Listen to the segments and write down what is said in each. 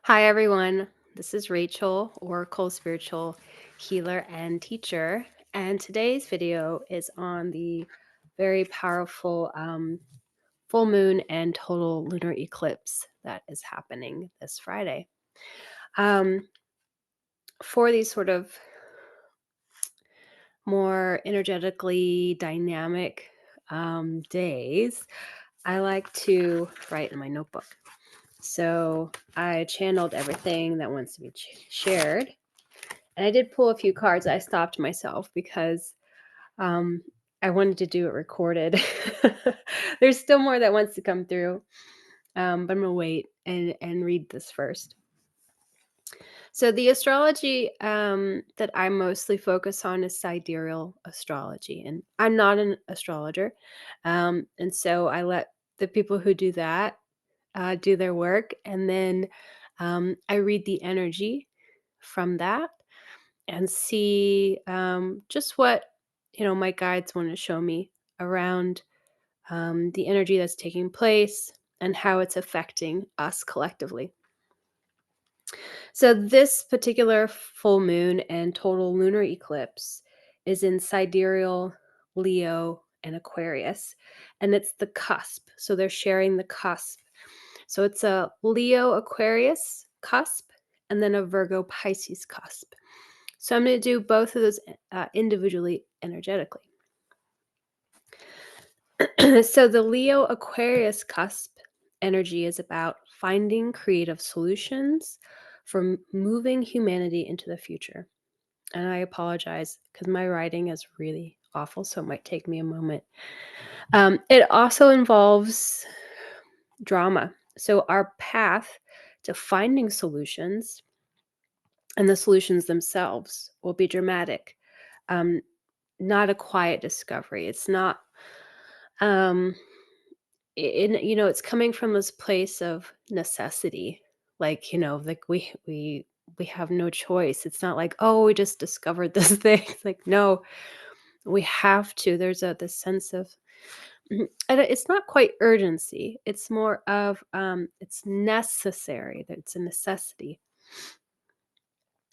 Hi, everyone. This is Rachel, Oracle Spiritual Healer and Teacher. And today's video is on the very powerful full moon and total lunar eclipse that is happening this Friday. Um, for these sort of more energetically dynamic days, I like to write in my notebook. So I channeled everything that wants to be shared. And I did pull a few cards. I stopped myself because um, I wanted to do it recorded. There's still more that wants to come through, but I'm going to wait and read this first. So the astrology that I mostly focus on is sidereal astrology. And I'm not an astrologer. And so I let the people who do that do their work. And then I read the energy from that and see just what my guides want to show me around the energy that's taking place and how it's affecting us collectively. So this particular full moon and total lunar eclipse is in sidereal Leo and Aquarius, and it's the cusp. So they're sharing the cusp. So it's a Leo Aquarius cusp and then a Virgo Pisces cusp. So I'm going to do both of those individually energetically. So the Leo Aquarius cusp energy is about finding creative solutions for moving humanity into the future. And I apologize because my writing is really awful, so it might take me a moment. It also involves drama. So our path to finding solutions and the solutions themselves will be dramatic. Um, not a quiet discovery. It's not um it's coming from this place of necessity. Like, like we have no choice. It's not like, oh, we just discovered this thing. It's like, no, we have to. There's this sense of and it's not quite urgency. It's more of it's necessary, that it's a necessity.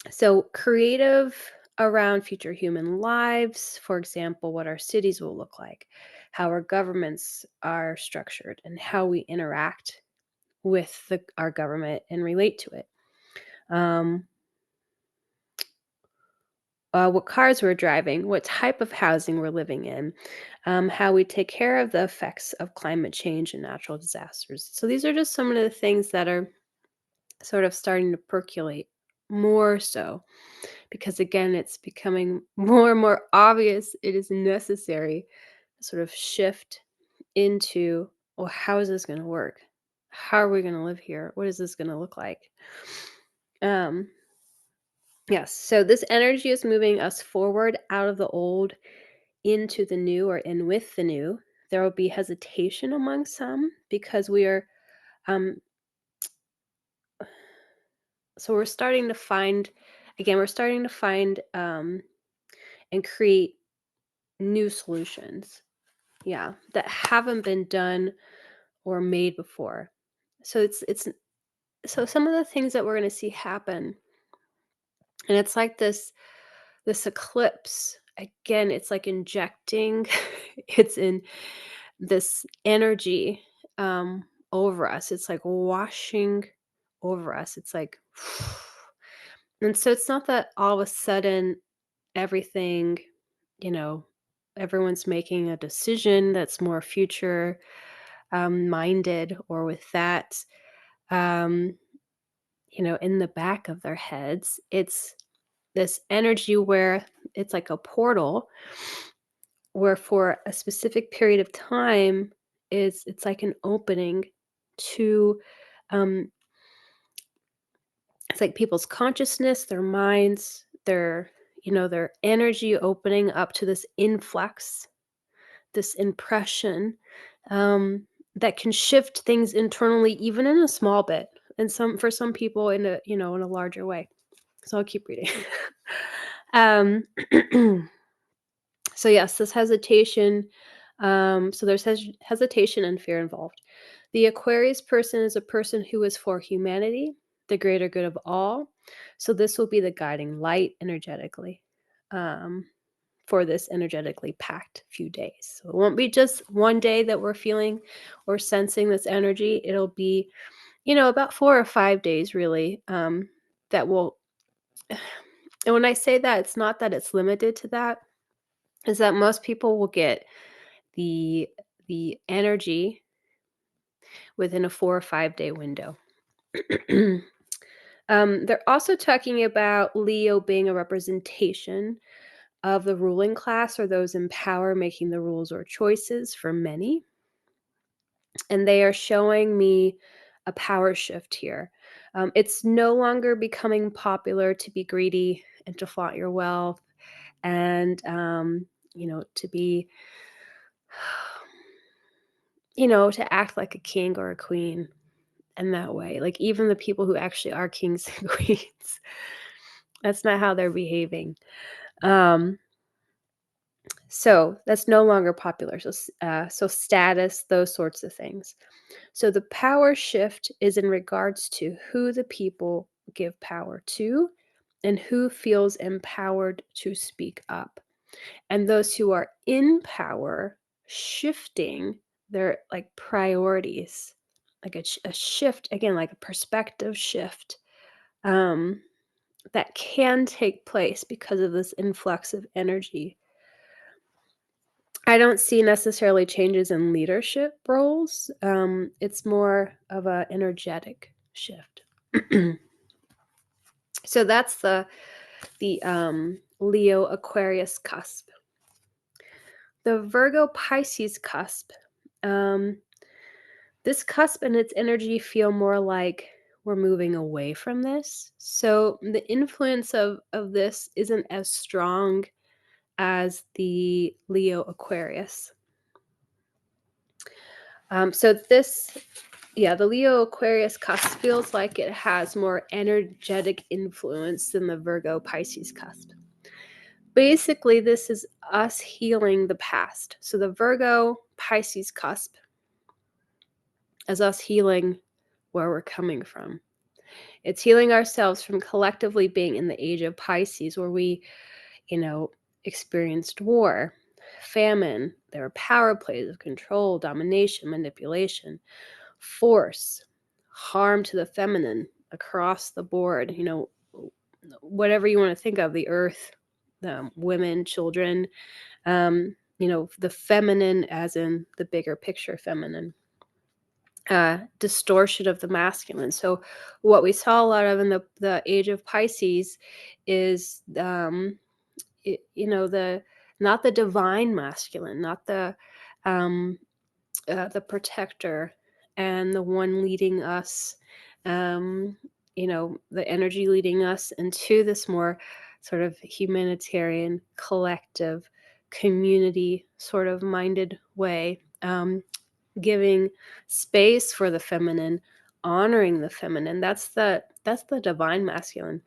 So, creative around future human lives, for example, what our cities will look like, how our governments are structured, and how we interact with our government and relate to it. Um, what cars we're driving, what type of housing we're living in, how we take care of the effects of climate change and natural disasters. So, these are just some of the things that are sort of starting to percolate more so because again it's becoming more and more obvious it is necessary to sort of shift into, well, how is this going to work, how are we going to live here, what is this going to look like. um yes, so this energy is moving us forward out of the old into the new, or in with the new. There will be hesitation among some because we are um so we're starting to find, again, we're starting to find and create new solutions, yeah, that haven't been done or made before. So it's so some of the things that we're going to see happen, and it's like this eclipse again, it's like injecting it's in this energy over us. It's like washing over us. It's like and so it's not that all of a sudden everything, you know, everyone's making a decision that's more future minded, or with that, um, in the back of their heads. It's this energy where it's like a portal where for a specific period of time it's like an opening to um it's like people's consciousness, their minds, their energy opening up to this influx, this impression, um, that can shift things internally, even in a small bit, and for some people in a larger way. So I'll keep reading. um, so yes, this hesitation. So there's hesitation and fear involved. The Aquarius person is a person who is for humanity the greater good of all. So this will be the guiding light energetically, um, for this energetically packed few days. So it won't be just one day that we're feeling or sensing this energy. It'll be, about 4 or 5 days really, that will. And when I say that, it's not that it's limited to that, is that most people will get the energy within a 4 or 5 day window. They're also talking about Leo being a representation of the ruling class or those in power making the rules or choices for many. And they are showing me a power shift here. It's no longer becoming popular to be greedy and to flaunt your wealth and, to be, to act like a king or a queen in that way. Like even the people who actually are kings and queens, that's not how they're behaving. So that's no longer popular. So status, those sorts of things. So the power shift is in regards to who the people give power to and who feels empowered to speak up. And those who are in power shifting their like priorities, like a shift, again, like a perspective shift, um, that can take place because of this influx of energy. I don't see necessarily changes in leadership roles. It's more of an energetic shift. So that's the Leo Aquarius cusp. The Virgo Pisces cusp. Um, this cusp and its energy feel more like we're moving away from this. So the influence of this isn't as strong as the Leo Aquarius. So this, yeah, the Leo Aquarius cusp feels like it has more energetic influence than the Virgo Pisces cusp. Basically, this is us healing the past. So the Virgo Pisces cusp is us healing where we're coming from. It's healing ourselves from collectively being in the age of Pisces where we, experienced war, famine, there were power plays of control, domination, manipulation, force, harm to the feminine across the board, whatever you want to think of, the earth, women, children, the feminine as in the bigger picture feminine, distortion of the masculine. So what we saw a lot of in the age of Pisces is, the not the divine masculine, not the protector and the one leading us, the energy leading us into this more sort of humanitarian, collective, community sort of minded way, giving space for the feminine, honoring the feminine. That's the divine masculine.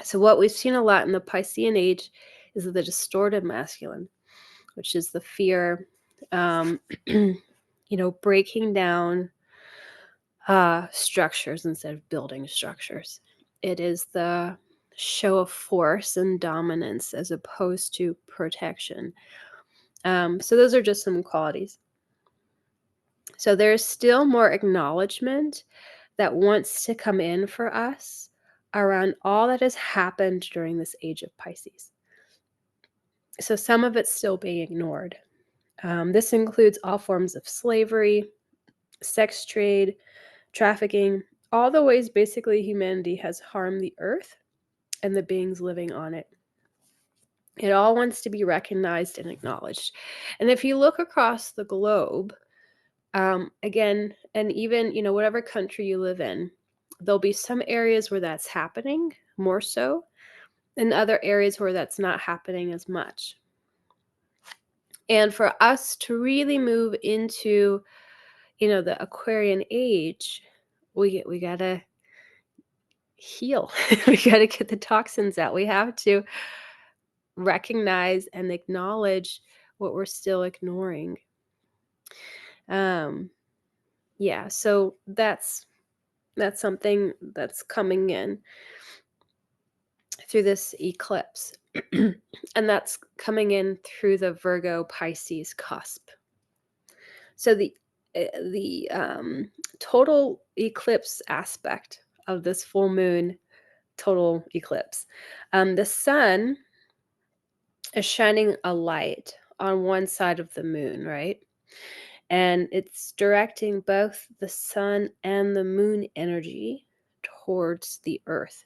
So what we've seen a lot in the Piscean age is the distorted masculine, which is the fear, breaking down structures instead of building structures. It is the show of force and dominance as opposed to protection. So those are just some qualities. So there's still more acknowledgement that wants to come in for us around all that has happened during this age of Pisces. So some of it's still being ignored. This includes all forms of slavery, sex trade, trafficking, all the ways basically humanity has harmed the earth and the beings living on it. It all wants to be recognized and acknowledged. And if you look across the globe, again, and even, whatever country you live in, there'll be some areas where that's happening more so, and other areas where that's not happening as much. And for us to really move into, the Aquarian age, we gotta heal. We gotta get the toxins out. We have to recognize and acknowledge what we're still ignoring. Yeah, so that's That's something that's coming in through this eclipse. And that's coming in through the Virgo Pisces cusp. So the total eclipse aspect of this full moon total eclipse, the sun is shining a light on one side of the moon, right? And it's directing both the sun and the moon energy towards the earth.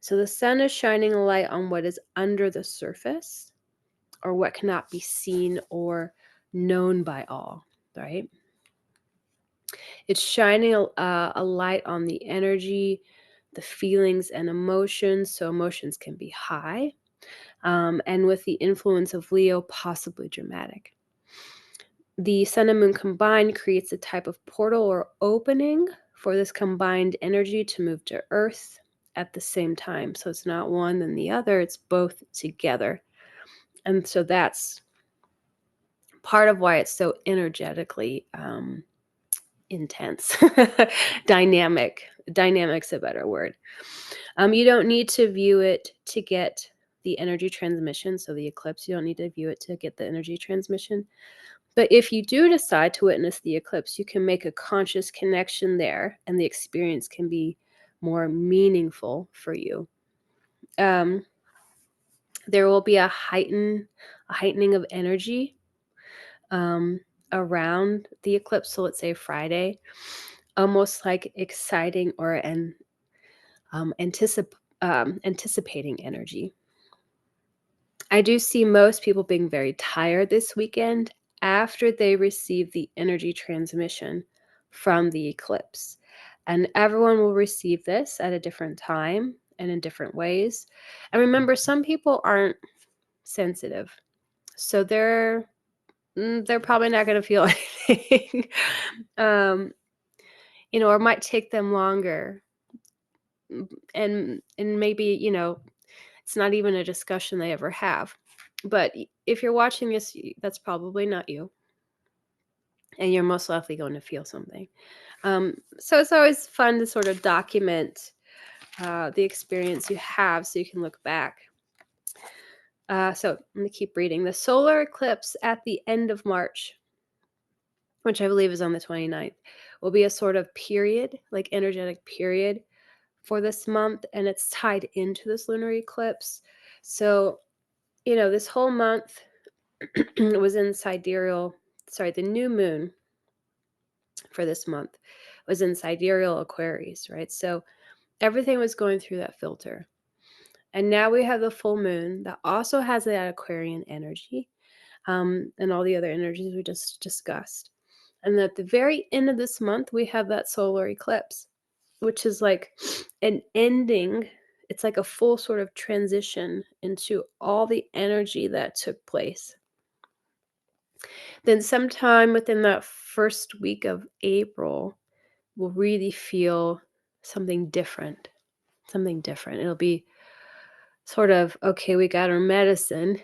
So the sun is shining a light on what is under the surface, or what cannot be seen or known by all, right? It's shining a light on the energy, the feelings, and emotions. So emotions can be high, and with the influence of Leo, possibly dramatic. The sun and moon combined creates a type of portal or opening for this combined energy to move to Earth at the same time. So it's not one then the other, it's both together. And so that's part of why it's so energetically intense. Dynamic's a better word. You don't need to view it to get the energy transmission. So the eclipse, you don't need to view it to get the energy transmission. But if you do decide to witness the eclipse, you can make a conscious connection there, and the experience can be more meaningful for you. There will be a heightening of energy around the eclipse. So let's say Friday, almost like exciting or anticipating energy. I do see most people being very tired this weekend after they receive the energy transmission from the eclipse. And everyone will receive this at a different time and in different ways. And remember, some people aren't sensitive, so they're probably not going to feel anything. Or it might take them longer, and maybe it's not even a discussion they ever have. But if you're watching this, that's probably not you, and you're most likely going to feel something. So it's always fun to sort of document the experience you have so you can look back. So I'm going to keep reading. The solar eclipse at the end of March, which I believe is on the 29th, will be a sort of period, like energetic period for this month, and it's tied into this lunar eclipse. So, this whole month was in the new moon for this month was in Sidereal Aquarius, right? So everything was going through that filter. And now we have the full moon that also has that Aquarian energy, and all the other energies we just discussed. And at the very end of this month, we have that solar eclipse, which is like an ending. It's like a full sort of transition into all the energy that took place. Then sometime within that first week of April, we'll really feel something different. It'll be sort of, okay, we got our medicine.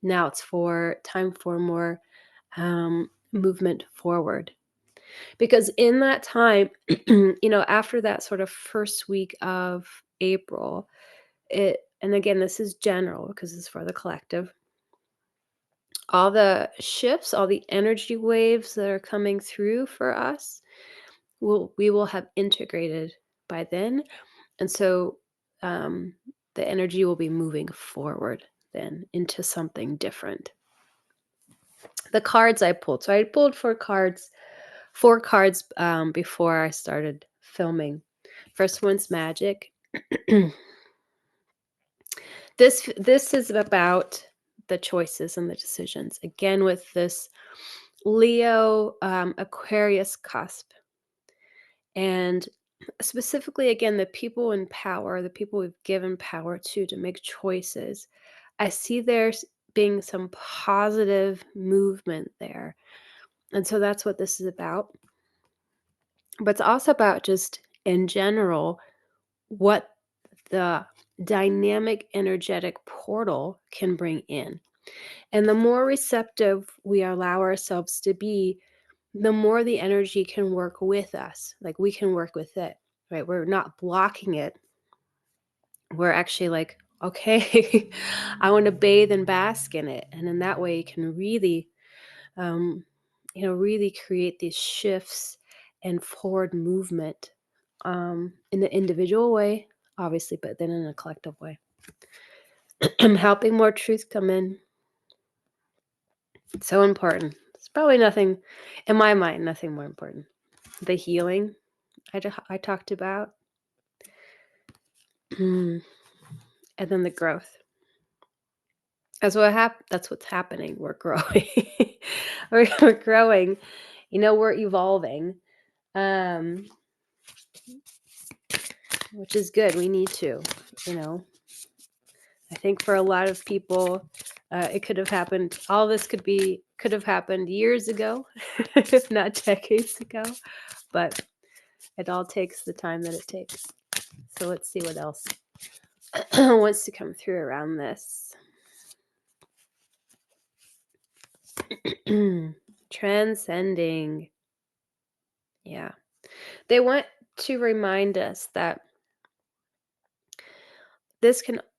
Now it's time for more movement forward. Because in that time, after that sort of first week of April, and again, this is general because it's for the collective, all the shifts, all the energy waves that are coming through for us, we will have integrated by then. And so the energy will be moving forward then into something different. The cards I pulled. So I pulled four cards before I started filming. First one's magic. This is about the choices and the decisions. Again, with this Leo Aquarius cusp. And specifically, again, the people in power, the people we've given power to make choices. I see there's being some positive movement there. And so that's what this is about. But it's also about just in general what the dynamic energetic portal can bring in. And the more receptive we allow ourselves to be, the more the energy can work with us, like we can work with it, right? We're not blocking it. We're actually like, okay, I want to bathe and bask in it. And in that way, you can really, really create these shifts and forward movement in the individual way, obviously, but then in a collective way. Helping more truth come in. It's so important. It's probably nothing, in my mind, nothing more important. The healing I talked about, and then the growth. That's what's happening. We're growing. we're growing. We're evolving, which is good. We need to. I think for a lot of people, it could have happened. All this could have happened years ago, if not decades ago. But it all takes the time that it takes. So let's see what else wants to come through around this. Transcending. Yeah. They want to remind us that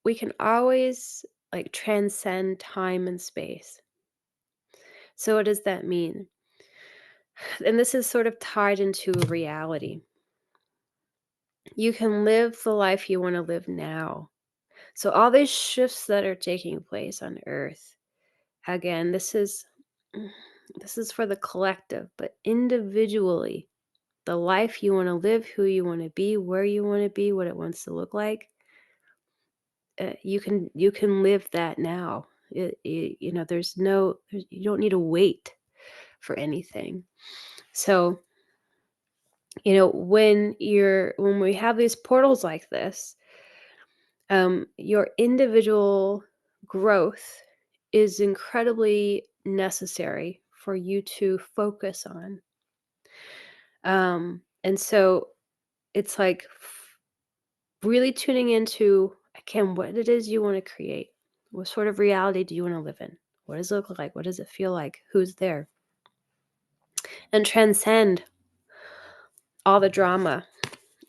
we can always like transcend time and space. So what does that mean? And this is sort of tied into reality. You can live the life you want to live now. So all these shifts that are taking place on Earth, again, this is for the collective, but individually, the life you want to live, who you want to be, where you want to be, what it wants to look like, you can live that now. There's you don't need to wait for anything. So, when we have these portals like this, your individual growth is incredibly necessary for you to focus on. And so it's like really tuning into, again, what it is you want to create. What sort of reality do you want to live in? What does it look like? What does it feel like? Who's there? And transcend all the drama,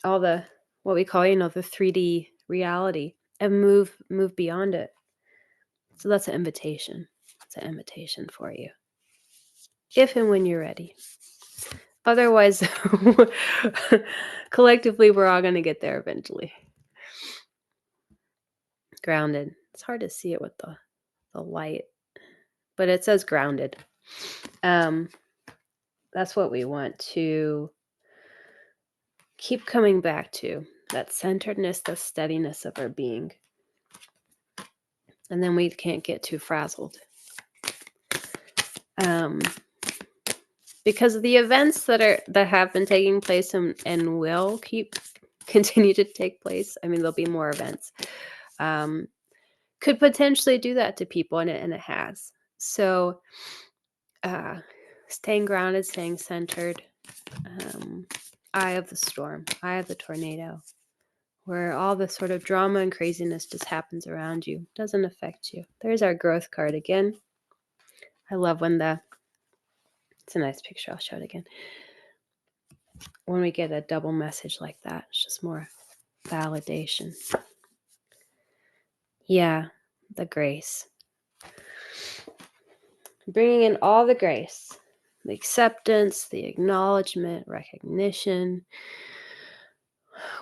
all the what we call, the 3D reality, and move beyond it. So that's an invitation. It's an invitation for you. If and when you're ready. Otherwise, collectively, we're all going to get there eventually. Grounded. It's hard to see it with the light, but it says grounded. That's what we want to keep coming back to, that centeredness, the steadiness of our being. And then we can't get too frazzled. Because of the events that have been taking place and will continue to take place. I mean, there'll be more events. Could potentially do that to people, and it has. So staying grounded, staying centered, eye of the storm, eye of the tornado, where all the sort of drama and craziness just happens around you, doesn't affect you. There's our growth card again. I love when it's a nice picture. I'll show it again. When we get a double message like that, it's just more validation. Yeah, the grace. Bringing in all the grace, the acceptance, the acknowledgement, recognition.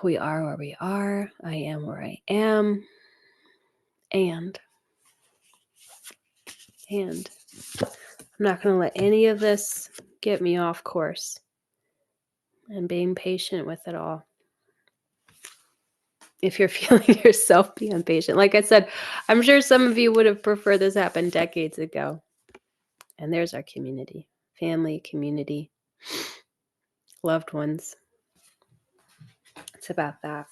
We are where we are. I am where I am. And I'm not going to let any of this get me off course. And being patient with it all. If you're feeling yourself be impatient. Like I said, I'm sure some of you would have preferred this happen decades ago. And there's our community, family, community, loved ones. It's about that.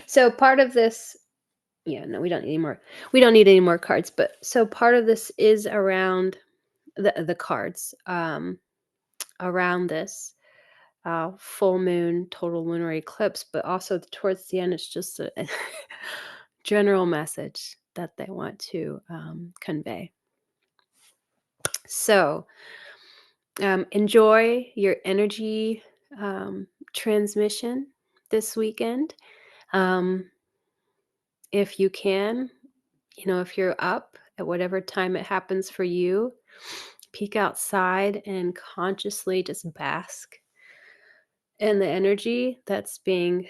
So part of this, we don't need any more. We don't need any more cards. But so part of this is around the cards, around this full moon, total lunar eclipse. But also towards the end, it's just a general message that they want to convey. So Enjoy your energy transmission this weekend. Um, if you can, if you're up at whatever time it happens for you, peek outside and consciously just bask in the energy that's being,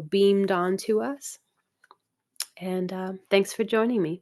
beamed onto us. And thanks for joining me.